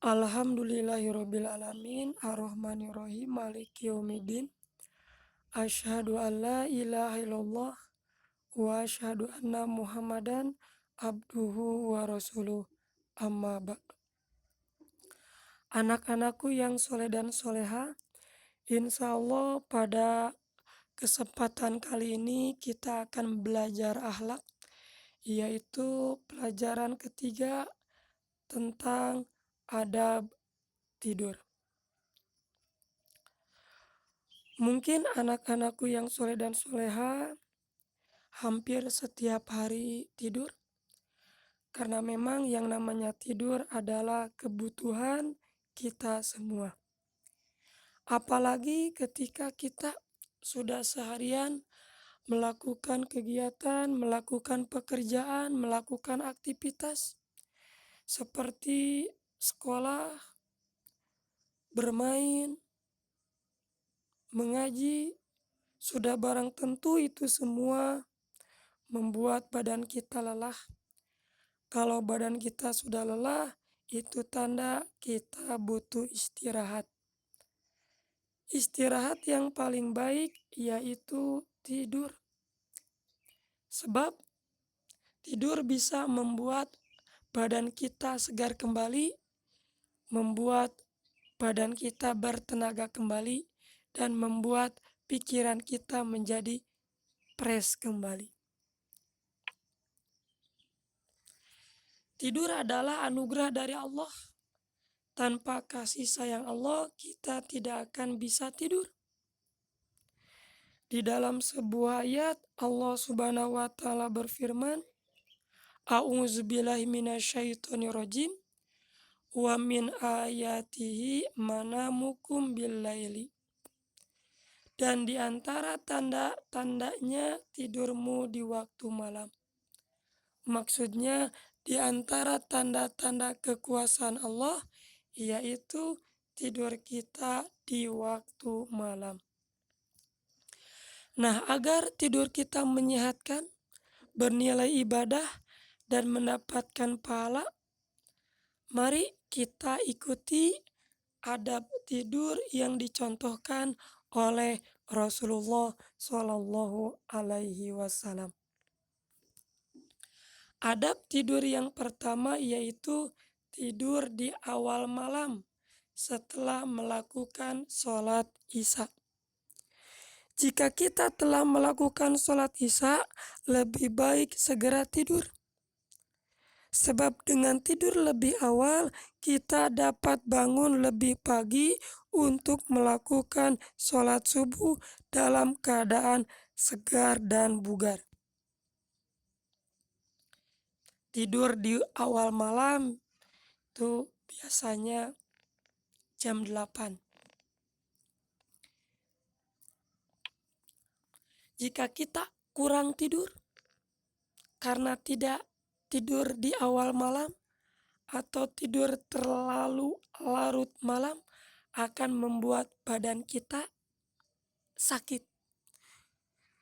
Alhamdulillahirabbil alamin, arrahmanirrahim, maliki yaumiddin. Asyhadu an la ilaha illallah wa asyhadu anna Muhammadan abduhu wa rasuluh. Amma ba'du. Anak-anakku yang soleh dan soleha, insya Allah pada kesempatan kali ini kita akan belajar akhlak, yaitu pelajaran ketiga tentang adab tidur. Mungkin anak-anakku yang soleh dan soleha hampir setiap hari tidur, karena memang yang namanya tidur adalah kebutuhan kita semua. Apalagi ketika kita sudah seharian melakukan kegiatan, melakukan pekerjaan, melakukan aktivitas seperti sekolah, bermain, mengaji, sudah barang tentu itu semua membuat badan kita lelah. Kalau badan kita sudah lelah, itu tanda kita butuh istirahat. Istirahat yang paling baik yaitu tidur. Sebab tidur bisa membuat badan kita segar kembali, membuat badan kita bertenaga kembali, dan membuat pikiran kita menjadi fresh kembali. Tidur adalah anugerah dari Allah. Tanpa kasih sayang Allah, kita tidak akan bisa tidur. Di dalam sebuah ayat, Allah Subhanahu wa Ta'ala berfirman, A'udzubillahi minasyaitonirrajim, wa min ayatihi manamukum bil-laili. Dan di antara tanda-tandanya tidurmu di waktu malam. Maksudnya di antara tanda-tanda kekuasaan Allah yaitu tidur kita di waktu malam. Nah, agar tidur kita menyehatkan, bernilai ibadah, dan mendapatkan pahala, mari kita ikuti adab tidur yang dicontohkan oleh Rasulullah Shallallahu Alaihi Wasallam. Adab tidur yang pertama yaitu tidur di awal malam setelah melakukan sholat Isya. Jika kita telah melakukan sholat Isya, lebih baik segera tidur. Sebab dengan tidur lebih awal, kita dapat bangun lebih pagi untuk melakukan sholat subuh dalam keadaan segar dan bugar. Tidur di awal malam itu biasanya jam 8. Jika kita kurang tidur karena tidak tidur di awal malam atau tidur terlalu larut malam akan membuat badan kita sakit.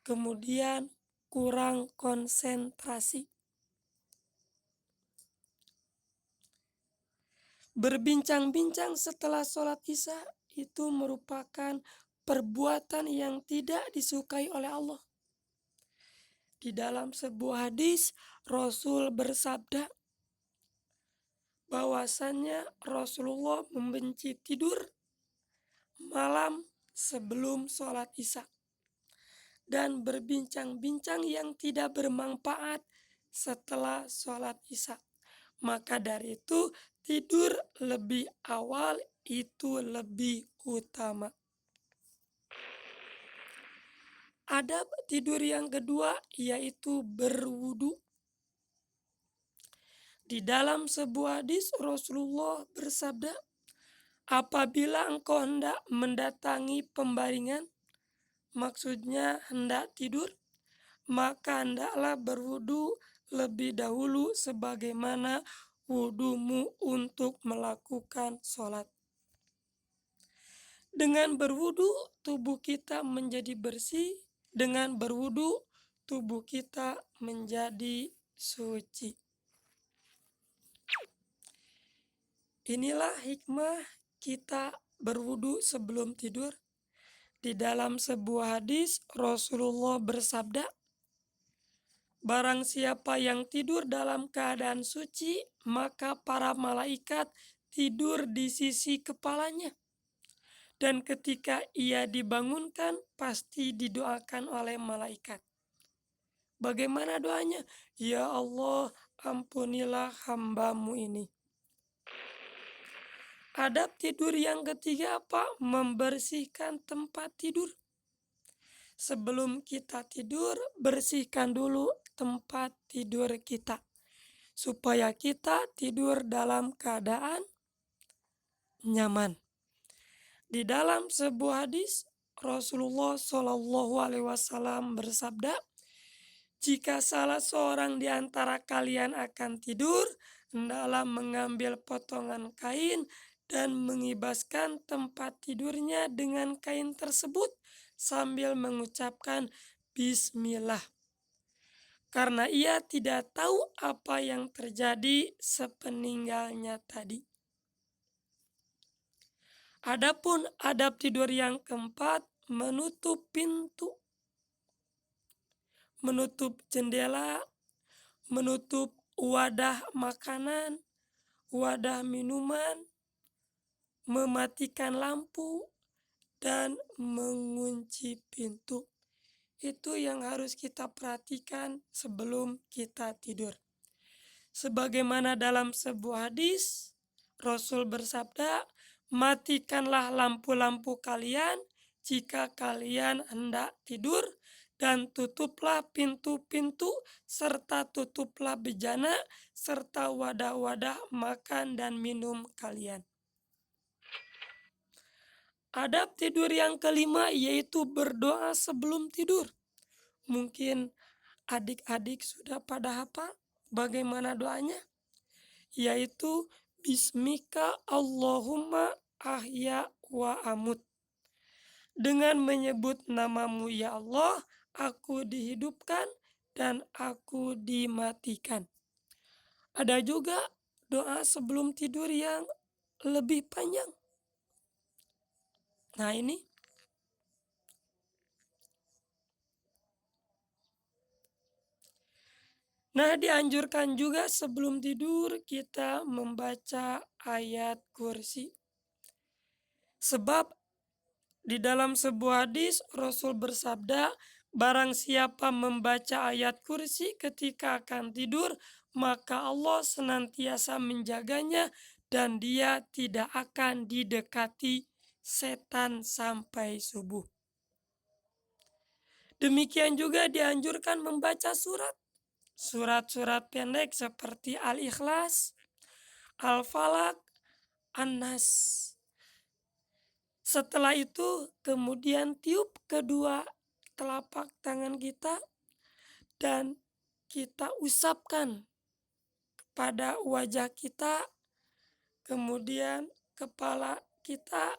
Kemudian kurang konsentrasi. Berbincang-bincang setelah sholat Isya itu merupakan perbuatan yang tidak disukai oleh Allah. Di dalam sebuah hadis, Rasul bersabda bahwasannya Rasulullah membenci tidur malam sebelum sholat Isya dan berbincang-bincang yang tidak bermanfaat setelah sholat Isya. Maka dari itu, tidur lebih awal itu lebih utama. Adab tidur yang kedua yaitu berwudu. Di dalam sebuah hadis Rasulullah bersabda, apabila engkau hendak mendatangi pembaringan, maksudnya hendak tidur, maka hendaklah berwudu lebih dahulu sebagaimana wudumu untuk melakukan sholat. Dengan berwudu, tubuh kita menjadi bersih. Dengan berwudu, tubuh kita menjadi suci. Inilah hikmah kita berwudu sebelum tidur. Di dalam sebuah hadis, Rasulullah bersabda, "Barang siapa yang tidur dalam keadaan suci, maka para malaikat tidur di sisi kepalanya. Dan ketika ia dibangunkan, pasti didoakan oleh malaikat." Bagaimana doanya? Ya Allah, ampunilah hambamu ini. Adab tidur yang ketiga apa? Membersihkan tempat tidur. Sebelum kita tidur, bersihkan dulu tempat tidur kita. Supaya kita tidur dalam keadaan nyaman. Di dalam sebuah hadis, Rasulullah Shallallahu Alaihi Wasallam bersabda, "Jika salah seorang di antara kalian akan tidur, hendaklah mengambil potongan kain dan mengibaskan tempat tidurnya dengan kain tersebut sambil mengucapkan Bismillah. Karena ia tidak tahu apa yang terjadi sepeninggalnya tadi." Adapun adab tidur yang keempat, menutup pintu, menutup jendela, menutup wadah makanan, wadah minuman, mematikan lampu, dan mengunci pintu. Itu yang harus kita perhatikan sebelum kita tidur. Sebagaimana dalam sebuah hadis, Rasul bersabda, "Matikanlah lampu-lampu kalian jika kalian hendak tidur, dan tutuplah pintu-pintu, serta tutuplah bejana, serta wadah-wadah makan dan minum kalian." Adab tidur yang kelima yaitu berdoa sebelum tidur. Mungkin adik-adik sudah pada hafal bagaimana doanya? Yaitu Bismika Allahumma ahya wa amut. Dengan menyebut namamu ya Allah, aku dihidupkan dan aku dimatikan. Ada juga doa sebelum tidur yang lebih panjang. Nah ini, dianjurkan juga sebelum tidur kita membaca ayat kursi. Sebab di dalam sebuah hadis Rasul bersabda, "Barang siapa membaca ayat kursi ketika akan tidur, maka Allah senantiasa menjaganya dan dia tidak akan didekati setan sampai subuh." Demikian juga dianjurkan membaca surat-surat pendek seperti Al-Ikhlas, Al-Falaq, An-Nas. Setelah itu kemudian tiup kedua telapak tangan kita dan kita usapkan kepada wajah kita, kemudian kepala kita,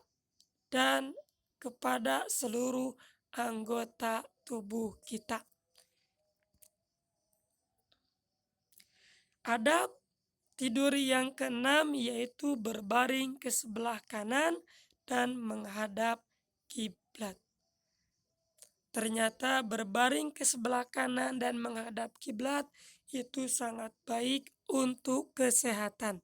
dan kepada seluruh anggota tubuh kita. Adab tidur yang keenam yaitu berbaring ke sebelah kanan dan menghadap kiblat. Ternyata berbaring ke sebelah kanan dan menghadap kiblat itu sangat baik untuk kesehatan.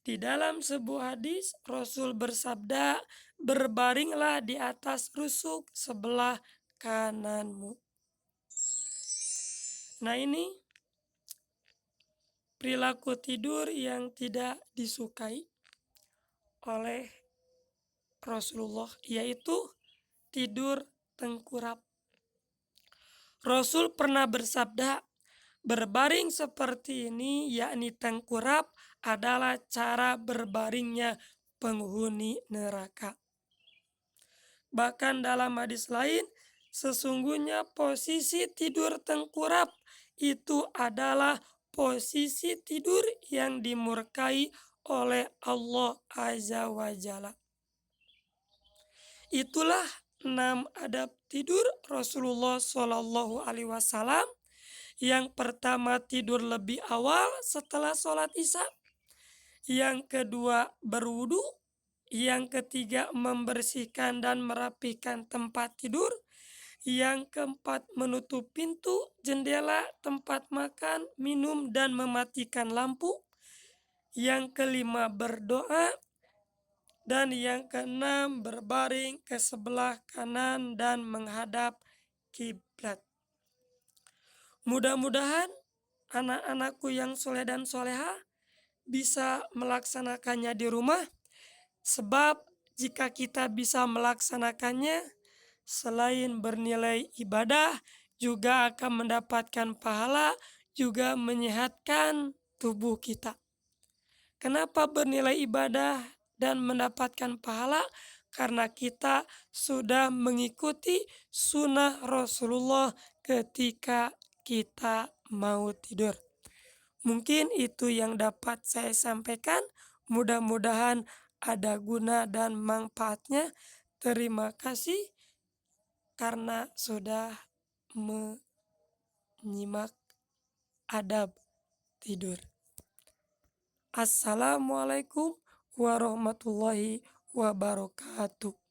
Di dalam sebuah hadis, Rasul bersabda, "Berbaringlah di atas rusuk sebelah kananmu." Nah ini perilaku tidur yang tidak disukai oleh Rasulullah, yaitu tidur tengkurap. Rasul pernah bersabda, berbaring seperti ini, yakni tengkurap, adalah cara berbaringnya penghuni neraka. Bahkan dalam hadis lain, sesungguhnya posisi tidur tengkurap itu adalah posisi tidur yang dimurkai oleh Allah Azza wa Jalla. Itulah 6 adab tidur Rasulullah Shallallahu Alaihi Wasallam. Yang pertama, tidur lebih awal setelah sholat Isya. Yang kedua, berwudu. Yang ketiga, membersihkan dan merapikan tempat tidur. Yang keempat, menutup pintu, jendela, tempat makan, minum, dan mematikan lampu. Yang kelima, berdoa. Dan yang keenam, berbaring ke sebelah kanan dan menghadap kiblat. Mudah-mudahan anak-anakku yang soleh dan soleha bisa melaksanakannya di rumah, sebab jika kita bisa melaksanakannya, selain bernilai ibadah, juga akan mendapatkan pahala, juga menyehatkan tubuh kita. Kenapa bernilai ibadah dan mendapatkan pahala? Karena kita sudah mengikuti sunnah Rasulullah ketika kita mau tidur. Mungkin itu yang dapat saya sampaikan. Mudah-mudahan ada guna dan manfaatnya. Terima kasih karena sudah menyimak adab tidur. Assalamualaikum warahmatullahi wabarakatuh.